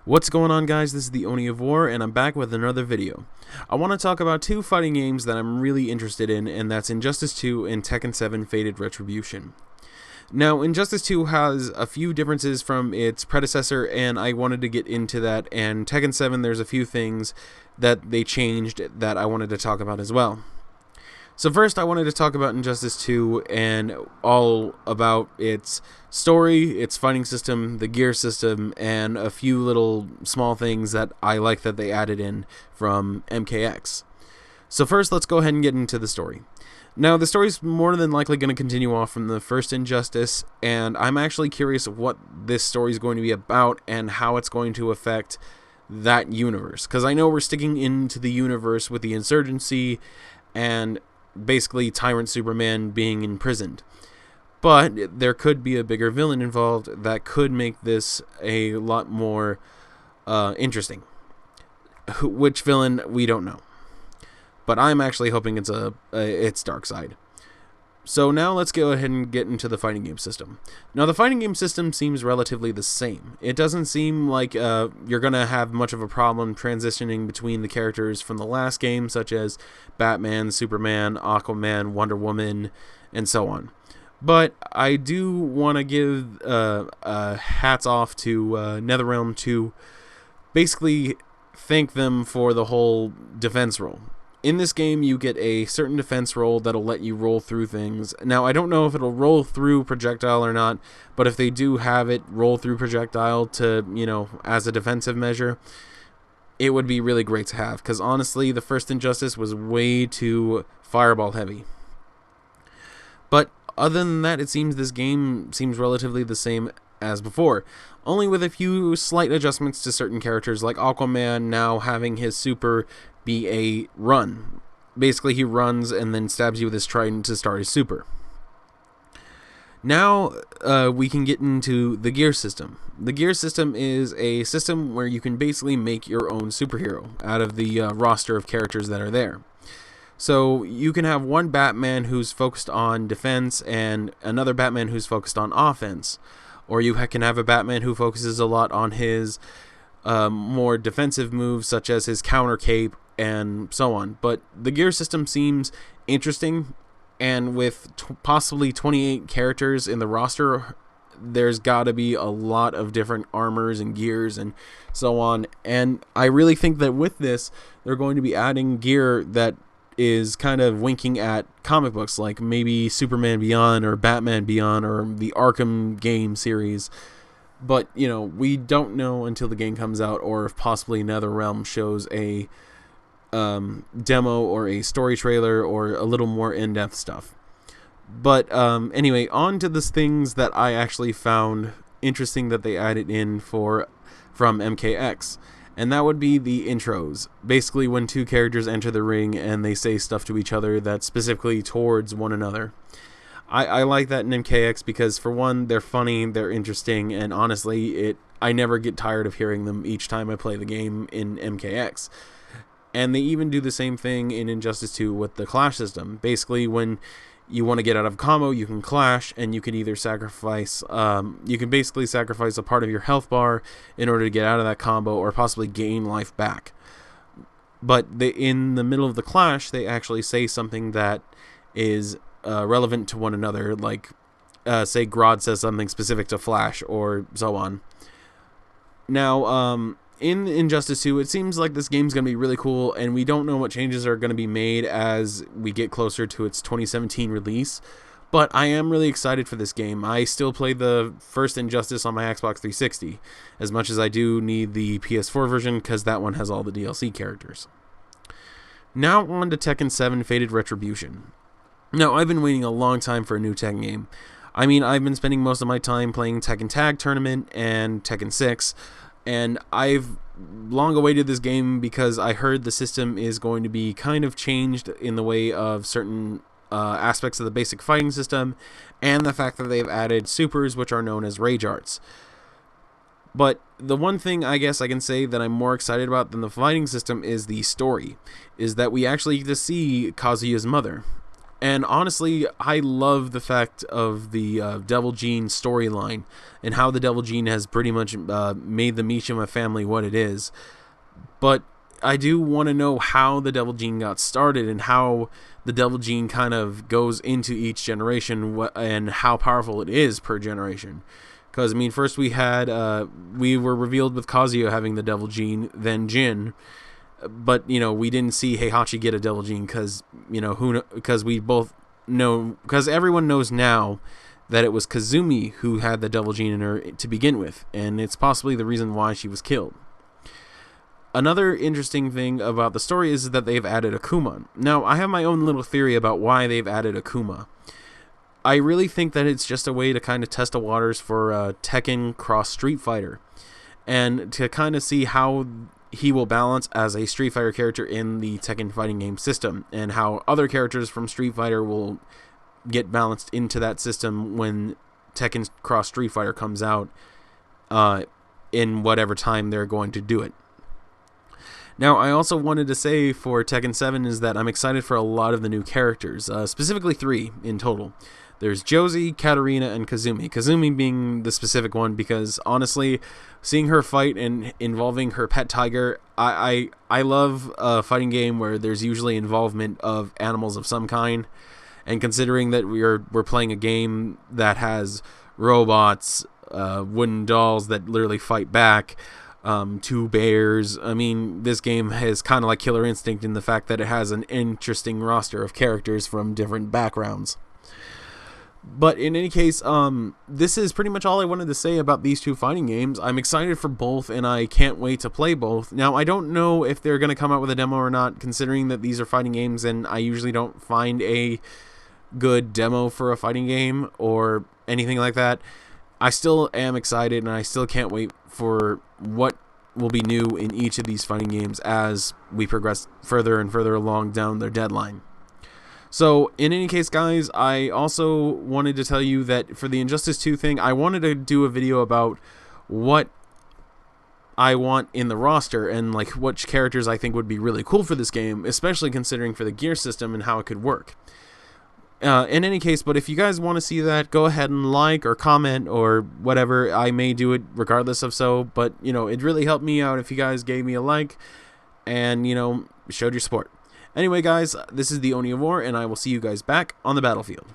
What's going on, guys? This is the Oni of War, and I'm back with another video. I want to talk about two fighting games that I'm really interested in, and that's Injustice 2 and Tekken 7 Fated Retribution. Now, Injustice 2 has a few differences from its predecessor, and I wanted to get into that, and Tekken 7, there's a few things that they changed that I wanted to talk about as well. So first, I wanted to talk about Injustice 2 and all about its story, its fighting system, the gear system, and a few little small things that I like that they added in from MKX. So first, let's go ahead and get into the story. Now, the story's more than likely going to continue off from the first Injustice, and I'm actually curious what this story is going to be about and how it's going to affect that universe. Because I know we're sticking into the universe with the Insurgency and basically Tyrant Superman being imprisoned. But there could be a bigger villain involved that could make this a lot more interesting. Which villain, we don't know. But I'm actually hoping it's it's Darkseid. So now let's go ahead and get into the fighting game system. Now the fighting game system seems relatively the same. It doesn't seem like you're going to have much of a problem transitioning between the characters from the last game, such as Batman, Superman, Aquaman, Wonder Woman, and so on. But I do want to give hats off to NetherRealm to basically thank them for the whole defense role. In this game, you get a certain defense roll that'll let you roll through things. Now, I don't know if it'll roll through projectile or not, but if they do have it roll through projectile to, as a defensive measure, it would be really great to have. Because honestly, the first Injustice was way too fireball heavy. But other than that, it seems this game seems relatively the same as before, only with a few slight adjustments to certain characters, like Aquaman now having his super be a run. Basically, he runs and then stabs you with his trident to start his super. Now we can get into the gear system. The gear system is a system where you can basically make your own superhero out of the roster of characters that are there. So you can have one Batman who's focused on defense and another Batman who's focused on offense. Or you can have a Batman who focuses a lot on his more defensive moves, such as his counter cape and so on. But the gear system seems interesting, and with possibly 28 characters in the roster, there's got to be a lot of different armors and gears and so on. And I really think that with this, they're going to be adding gear that is kind of winking at comic books, like maybe Superman Beyond or Batman Beyond or the Arkham game series. But, we don't know until the game comes out, or if possibly NetherRealm shows a demo or a story trailer or a little more in-depth stuff. But anyway, on to the things that I actually found interesting that they added in from MKX. And that would be the intros. Basically, when two characters enter the ring and they say stuff to each other that's specifically towards one another. I like that in MKX because, for one, they're funny, they're interesting, and honestly, I never get tired of hearing them each time I play the game in MKX. And they even do the same thing in Injustice 2 with the clash system. Basically, when you want to get out of a combo, you can clash, and you can either sacrifice, you can basically sacrifice a part of your health bar in order to get out of that combo, or possibly gain life back. But in the middle of the clash, they actually say something that is relevant to one another, like, say Grodd says something specific to Flash, or so on. Now, in Injustice 2, it seems like this game's going to be really cool, and we don't know what changes are going to be made as we get closer to its 2017 release, but I am really excited for this game. I still play the first Injustice on my Xbox 360, as much as I do need the PS4 version, because that one has all the DLC characters. Now on to Tekken 7 Fated Retribution. Now, I've been waiting a long time for a new Tekken game. I mean, I've been spending most of my time playing Tekken Tag Tournament and Tekken 6, and I've long awaited this game because I heard the system is going to be kind of changed in the way of certain aspects of the basic fighting system, and the fact that they've added supers, which are known as rage arts. But the one thing I guess I can say that I'm more excited about than the fighting system is the story, is that we actually get to see Kazuya's mother. And honestly, I love the fact of the Devil Gene storyline and how the Devil Gene has pretty much made the Mishima family what it is. But I do want to know how the Devil Gene got started and how the Devil Gene kind of goes into each generation and how powerful it is per generation. Because, I mean, first we were revealed with Kazuya having the Devil Gene, then Jin. But, you know, we didn't see Heihachi get a Devil Gene because, you know, because we both know, because everyone knows now that it was Kazumi who had the Devil Gene in her to begin with. And it's possibly the reason why she was killed. Another interesting thing about the story is that they've added Akuma. Now, I have my own little theory about why they've added Akuma. I really think that it's just a way to kind of test the waters for Tekken cross Street Fighter, and to kind of see how he will balance as a Street Fighter character in the Tekken fighting game system, and how other characters from Street Fighter will get balanced into that system when Tekken cross Street Fighter comes out in whatever time they're going to do it. Now, I also wanted to say for Tekken 7 is that I'm excited for a lot of the new characters, specifically 3 in total. There's Josie, Katarina, and Kazumi. Kazumi being the specific one because, honestly, seeing her fight and involving her pet tiger, I love a fighting game where there's usually involvement of animals of some kind. And considering that we're playing a game that has robots, wooden dolls that literally fight back, 2 bears. I mean, this game has kind of like Killer Instinct in the fact that it has an interesting roster of characters from different backgrounds. But in any case, this is pretty much all I wanted to say about these 2 fighting games. I'm excited for both, and I can't wait to play both. Now, I don't know if they're going to come out with a demo or not, considering that these are fighting games, and I usually don't find a good demo for a fighting game or anything like that. I still am excited, and I still can't wait for what will be new in each of these fighting games as we progress further and further along down their deadline. So, in any case, guys, I also wanted to tell you that for the Injustice 2 thing, I wanted to do a video about what I want in the roster and like which characters I think would be really cool for this game, especially considering for the gear system and how it could work. In any case, but if you guys want to see that, go ahead and like or comment or whatever. I may do it regardless of so, but, you know, it really helped me out if you guys gave me a like and, you know, showed your support. Anyway, guys, this is the Oni of War, and I will see you guys back on the battlefield.